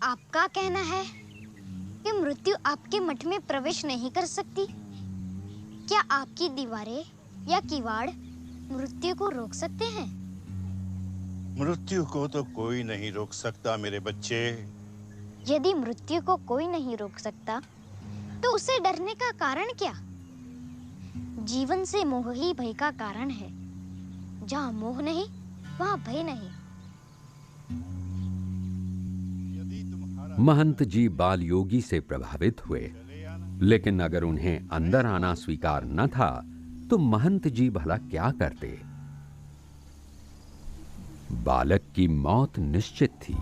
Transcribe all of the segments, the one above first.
आपका कहना है कि मृत्यु आपके मठ में प्रवेश नहीं कर सकती? क्या आपकी दीवारें या किवाड़ मृत्यु को रोक सकते हैं? मृत्यु को तो कोई नहीं रोक सकता मेरे बच्चे। यदि मृत्यु को कोई नहीं रोक सकता, तो उसे डरने का कारण क्या? जीवन से मोह ही भय का कारण है। जहाँ मोह नहीं, वहाँ भय नहीं। महंत जी बाल योगी से प्रभावित हुए, लेकिन अगर उन्हें अंदर आना स्वीकार न था तो महंत जी भला क्या करते? बालक की मौत निश्चित थी।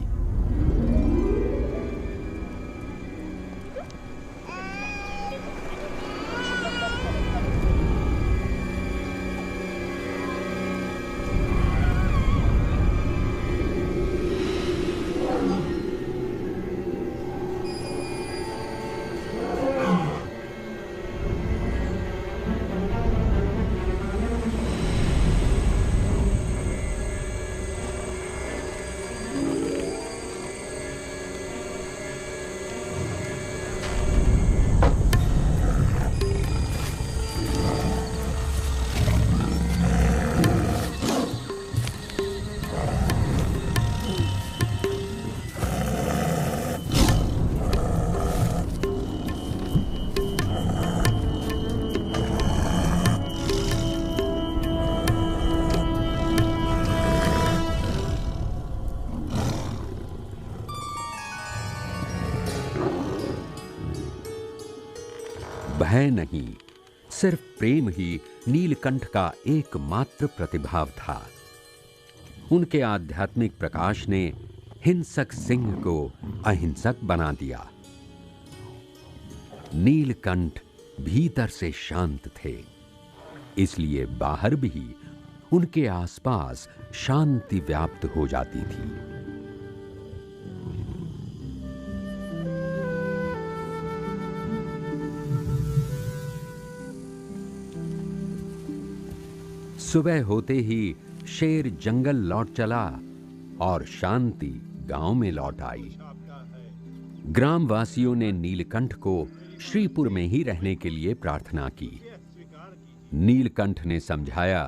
भय नहीं, सिर्फ प्रेम ही नीलकंठ का एकमात्र प्रतिभाव था। उनके आध्यात्मिक प्रकाश ने हिंसक सिंह को अहिंसक बना दिया। नीलकंठ भीतर से शांत थे, इसलिए बाहर भी उनके आसपास शांति व्याप्त हो जाती थी। सुबह होते ही शेर जंगल लौट चला और शांति गांव में लौट आई। ग्रामवासियों ने नीलकंठ को श्रीपुर में ही रहने के लिए प्रार्थना की। नीलकंठ ने समझाया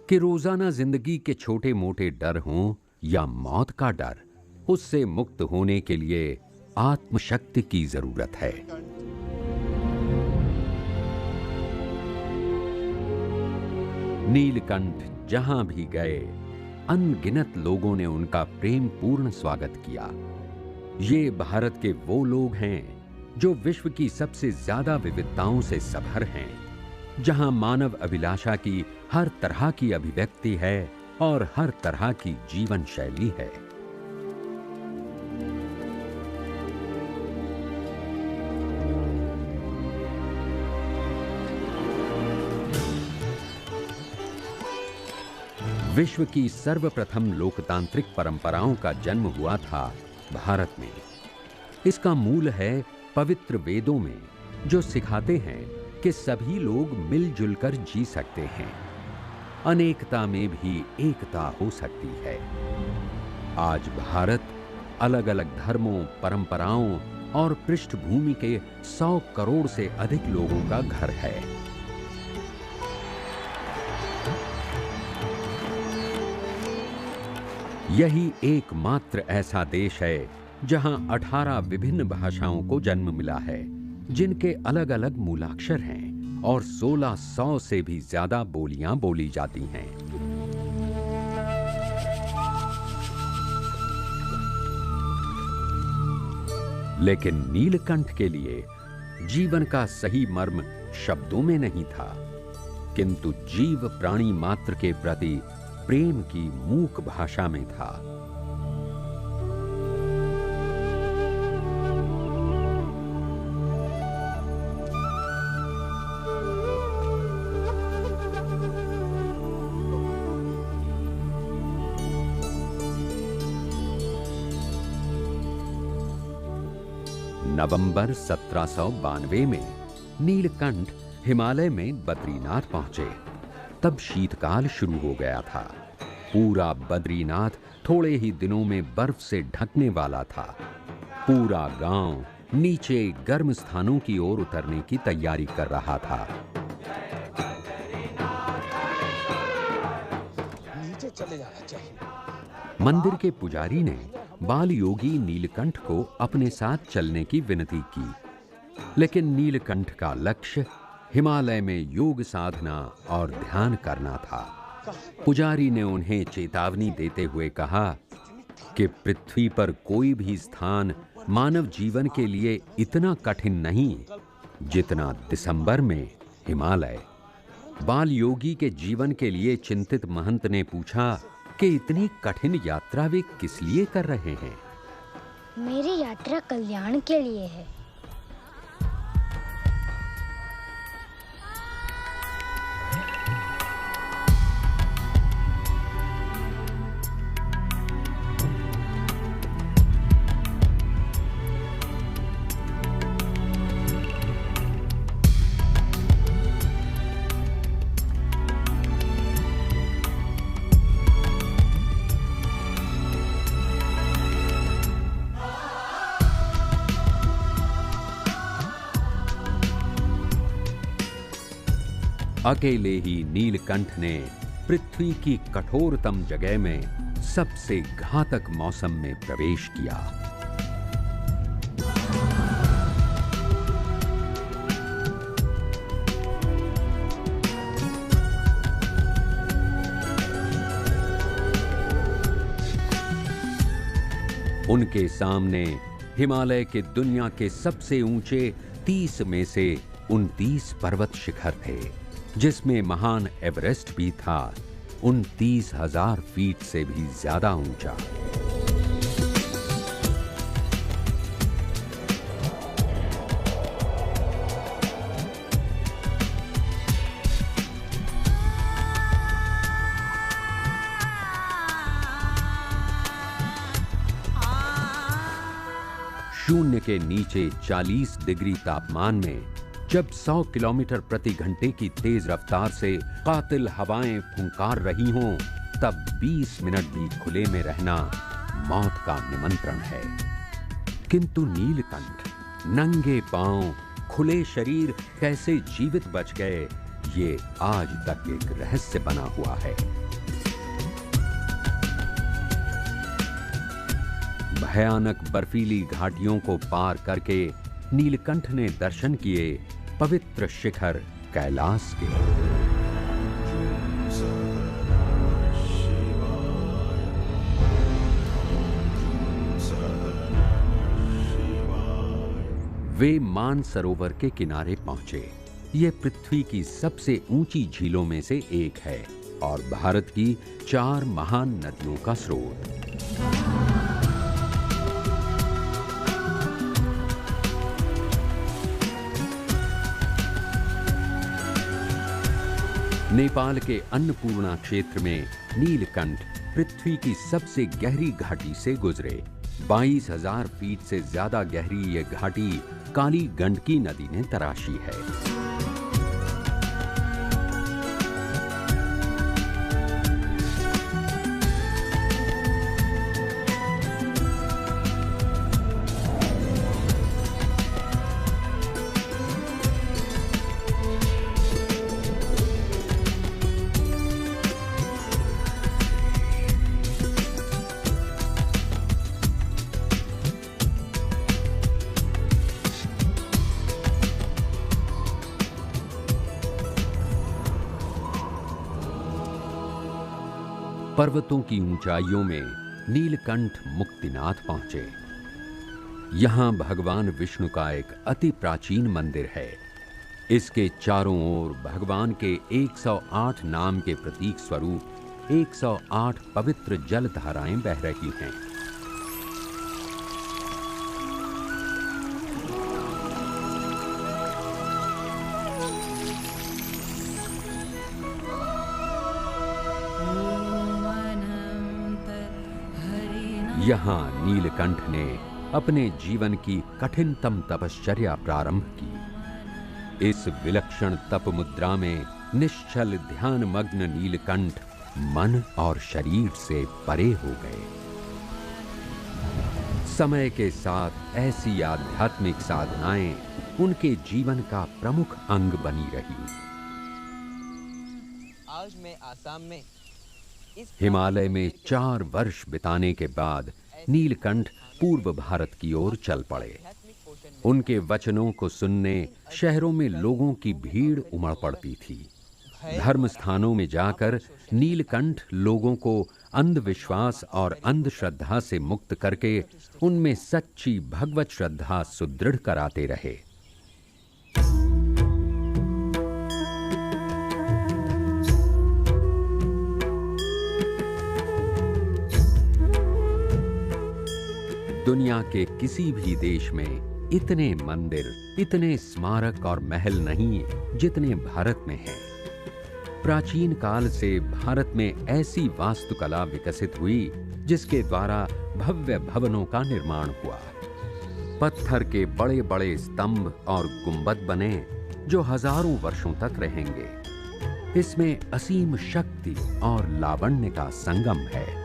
कि रोजाना जिंदगी के छोटे मोटे डर हों या मौत का डर, उससे मुक्त होने के लिए आत्मशक्ति की जरूरत है। नीलकंठ जहां भी गए, अनगिनत लोगों ने उनका प्रेम पूर्ण स्वागत किया। ये भारत के वो लोग हैं जो विश्व की सबसे ज्यादा विविधताओं से सभर हैं, जहां मानव अभिलाषा की हर तरह की अभिव्यक्ति है और हर तरह की जीवन शैली है। विश्व की सर्वप्रथम लोकतांत्रिक परंपराओं का जन्म हुआ था भारत में। इसका मूल है पवित्र वेदों में, जो सिखाते हैं कि सभी लोग मिलजुल कर जी सकते हैं। अनेकता में भी एकता हो सकती है। आज भारत अलग अलग धर्मों, परंपराओं और पृष्ठभूमि के 100 करोड़ से अधिक लोगों का घर है। यही एकमात्र ऐसा देश है जहां 18 विभिन्न भाषाओं को जन्म मिला है, जिनके अलग अलग मूलाक्षर हैं और 1600 से भी ज्यादा बोलियां बोली जाती हैं। लेकिन नीलकंठ के लिए जीवन का सही मर्म शब्दों में नहीं था, किंतु जीव प्राणी मात्र के प्रति प्रेम की मूक भाषा में था। नवंबर 1792 में नीलकंठ हिमालय में बद्रीनाथ पहुंचे। तब शीतकाल शुरू हो गया था। पूरा बद्रीनाथ थोड़े ही दिनों में बर्फ से ढकने वाला था। पूरा गांव नीचे गर्म स्थानों की ओर उतरने की तैयारी कर रहा था। नीचे चले जाना चाहिए। मंदिर के पुजारी ने बाल योगी नीलकंठ को अपने साथ चलने की विनती की, लेकिन नीलकंठ का लक्ष्य हिमालय में योग साधना और ध्यान करना था। पुजारी ने उन्हें चेतावनी देते हुए कहा कि पृथ्वी पर कोई भी स्थान मानव जीवन के लिए इतना कठिन नहीं जितना दिसंबर में हिमालय। बाल योगी के जीवन के लिए चिंतित महंत ने पूछा कि इतनी कठिन यात्रा वे किस लिए कर रहे हैं? मेरी यात्रा कल्याण के लिए है। अकेले ही नीलकंठ ने पृथ्वी की कठोरतम जगह में सबसे घातक मौसम में प्रवेश किया। उनके सामने हिमालय के दुनिया के सबसे ऊंचे 30 में से 29 पर्वत शिखर थे, जिसमें महान एवरेस्ट भी था, 29,000 फीट से भी ज्यादा ऊंचा। शून्य के नीचे 40 डिग्री तापमान में जब 100 किलोमीटर प्रति घंटे की तेज रफ्तार से कातिल हवाएं फुंकार रही हों, तब 20 मिनट भी खुले में रहना मौत का निमंत्रण है। किंतु नीलकंठ नंगे पांव खुले शरीर कैसे जीवित बच गए, ये आज तक एक रहस्य बना हुआ है। भयानक बर्फीली घाटियों को पार करके नीलकंठ ने दर्शन किए पवित्र शिखर कैलाश के। वे मानसरोवर के किनारे पहुंचे। ये पृथ्वी की सबसे ऊंची झीलों में से एक है और भारत की 4 महान नदियों का स्रोत। नेपाल के अन्नपूर्णा क्षेत्र में नीलकंठ पृथ्वी की सबसे गहरी घाटी से गुजरे। 22,000 फीट से ज्यादा गहरी ये घाटी काली गंडकी नदी ने तराशी है। पर्वतों की ऊंचाइयों में नीलकंठ मुक्तिनाथ पहुंचे। यहां भगवान विष्णु का एक अति प्राचीन मंदिर है। इसके चारों ओर भगवान के 108 नाम के प्रतीक स्वरूप 108 पवित्र जल धाराएं बह रही हैं। यहाँ नीलकंठ ने अपने जीवन की कठिनतम तपश्चर्या प्रारंभ की। इस विलक्षण तप मुद्रा में निश्चल ध्यान मग्न समय के साथ ऐसी आध्यात्मिक साधनाएं उनके जीवन का प्रमुख अंग बनी रही। आज मैं आसाम में हिमालय में 4 वर्ष बिताने के बाद नीलकंठ पूर्व भारत की ओर चल पड़े। उनके वचनों को सुनने शहरों में लोगों की भीड़ उमड़ पड़ती थी। धर्म स्थानों में जाकर नीलकंठ लोगों को अंधविश्वास और अंधश्रद्धा से मुक्त करके उनमें सच्ची भगवत श्रद्धा सुदृढ़ कराते रहे। दुनिया के किसी भी देश में इतने मंदिर, इतने स्मारक और महल नहीं जितने भारत में हैं। प्राचीन काल से भारत में ऐसी वास्तुकला विकसित हुई जिसके द्वारा भव्य भवनों का निर्माण हुआ। पत्थर के बड़े बड़े स्तंभ और गुंबद बने जो हजारों वर्षों तक रहेंगे। इसमें असीम शक्ति और लावण्य का संगम है।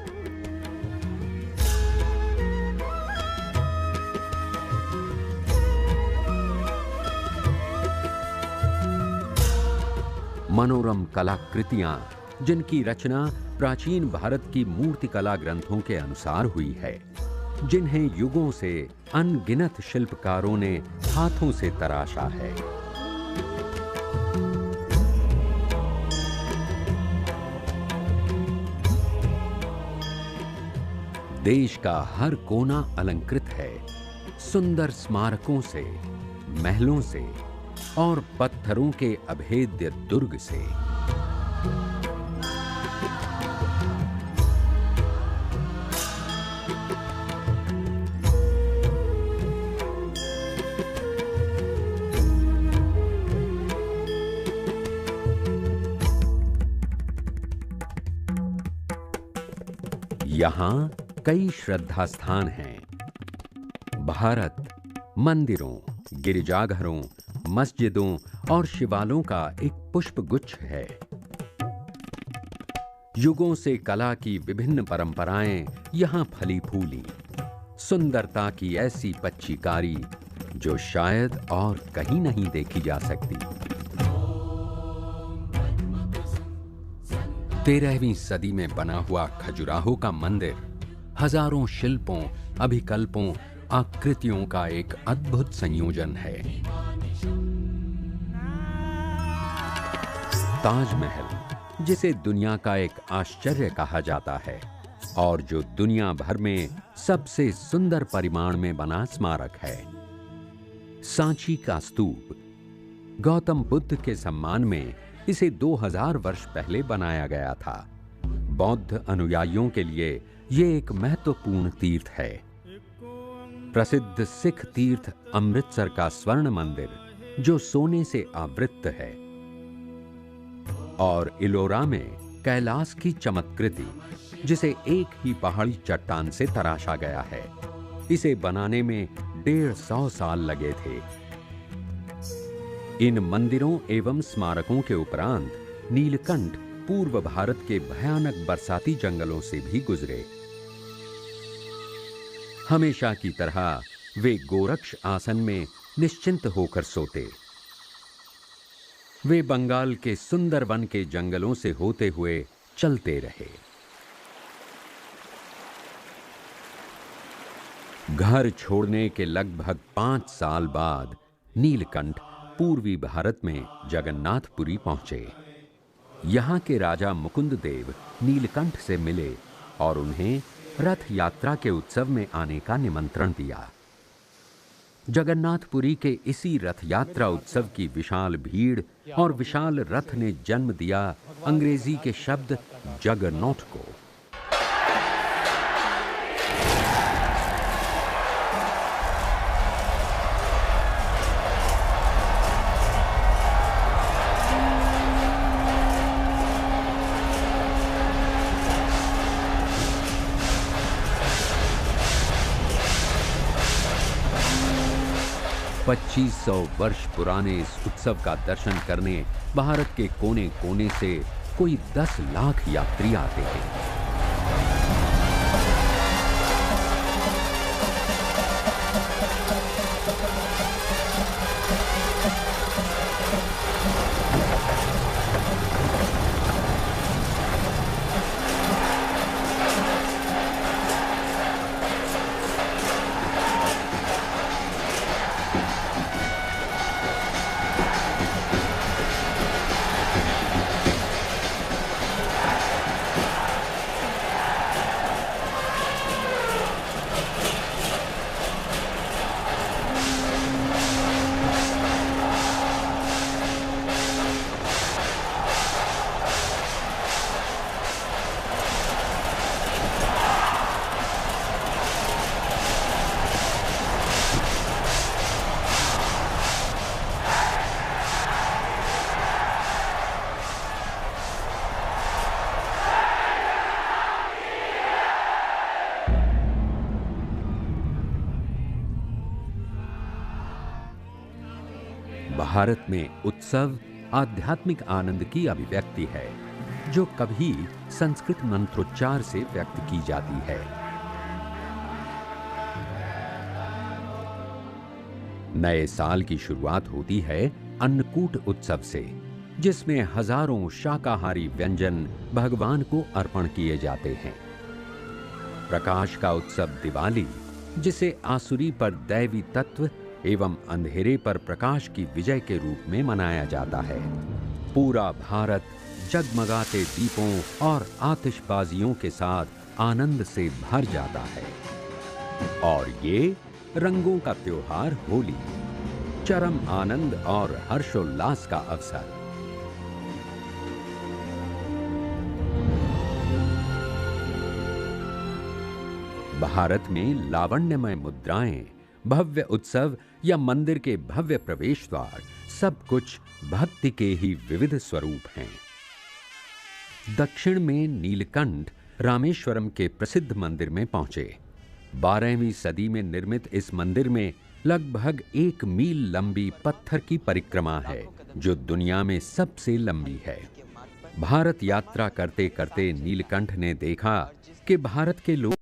मनोरम कलाकृतियां जिनकी रचना प्राचीन भारत की मूर्तिकला ग्रंथों के अनुसार हुई है, जिन्हें युगों से अनगिनत शिल्पकारों ने हाथों से तराशा है। देश का हर कोना अलंकृत है सुंदर स्मारकों से, महलों से और पत्थरों के अभेद्य दुर्ग से। यहां कई श्रद्धा स्थान हैं। भारत मंदिरों, गिरिजाघरों, मस्जिदों और शिवालयों का एक पुष्प गुच्छ है। युगों से कला की विभिन्न परंपराएं यहां फली फूली। सुंदरता की ऐसी पच्चीकारी जो शायद और कहीं नहीं देखी जा सकती। 13वीं सदी में बना हुआ खजुराहो का मंदिर हजारों शिल्पों, अभिकल्पों, आकृतियों का एक अद्भुत संयोजन है। ताजमहल, जिसे दुनिया का एक आश्चर्य कहा जाता है और जो दुनिया भर में सबसे सुंदर परिमाण में बना स्मारक है। सांची का स्तूप, गौतम बुद्ध के सम्मान में इसे 2000 वर्ष पहले बनाया गया था। बौद्ध अनुयायियों के लिए ये एक महत्वपूर्ण तीर्थ है। प्रसिद्ध सिख तीर्थ अमृतसर का स्वर्ण मंदिर जो सोने से आवृत है, और इलोरा में कैलाश की चमत्कृति जिसे एक ही पहाड़ी चट्टान से तराशा गया है। इसे बनाने में 150 साल लगे थे। इन मंदिरों एवं स्मारकों के उपरांत नीलकंठ पूर्व भारत के भयानक बरसाती जंगलों से भी गुजरे। हमेशा की तरह वे गोरक्ष आसन में निश्चिंत होकर सोते। वे बंगाल के सुंदरवन के जंगलों से होते हुए चलते रहे। घर छोड़ने के लगभग 5 साल बाद नीलकंठ पूर्वी भारत में जगन्नाथपुरी पहुंचे। यहां के राजा मुकुंद देव नीलकंठ से मिले और उन्हें रथ यात्रा के उत्सव में आने का निमंत्रण दिया। जगन्नाथपुरी के इसी रथ यात्रा उत्सव की विशाल भीड़ और विशाल रथ ने जन्म दिया अंग्रेजी के शब्द जगरनॉट को। पच्चीस 100 वर्ष पुराने इस उत्सव का दर्शन करने भारत के कोने कोने से कोई 10 लाख यात्री आते हैं। भारत में उत्सव आध्यात्मिक आनंद की अभिव्यक्ति है, जो कभी संस्कृत मंत्रोच्चार से व्यक्त की जाती है। नए साल की शुरुआत होती है अन्नकूट उत्सव से, जिसमें हजारों शाकाहारी व्यंजन भगवान को अर्पण किए जाते हैं। प्रकाश का उत्सव दिवाली, जिसे आसुरी पर दैवी तत्व एवं अंधेरे पर प्रकाश की विजय के रूप में मनाया जाता है। पूरा भारत जगमगाते दीपों और आतिशबाजियों के साथ आनंद से भर जाता है। और ये रंगों का त्योहार होली, चरम आनंद और हर्षोल्लास का अवसर। भारत में लावण्यमय मुद्राएं, भव्य उत्सव या मंदिर के भव्य प्रवेश द्वार, सब कुछ भक्ति के ही विविध स्वरूप हैं। दक्षिण में नीलकंठ रामेश्वरम के प्रसिद्ध मंदिर में पहुंचे। 12वीं सदी में निर्मित इस मंदिर में लगभग 1 मील लंबी पत्थर की परिक्रमा है, जो दुनिया में सबसे लंबी है। भारत यात्रा करते करते नीलकंठ ने देखा कि भारत के लोग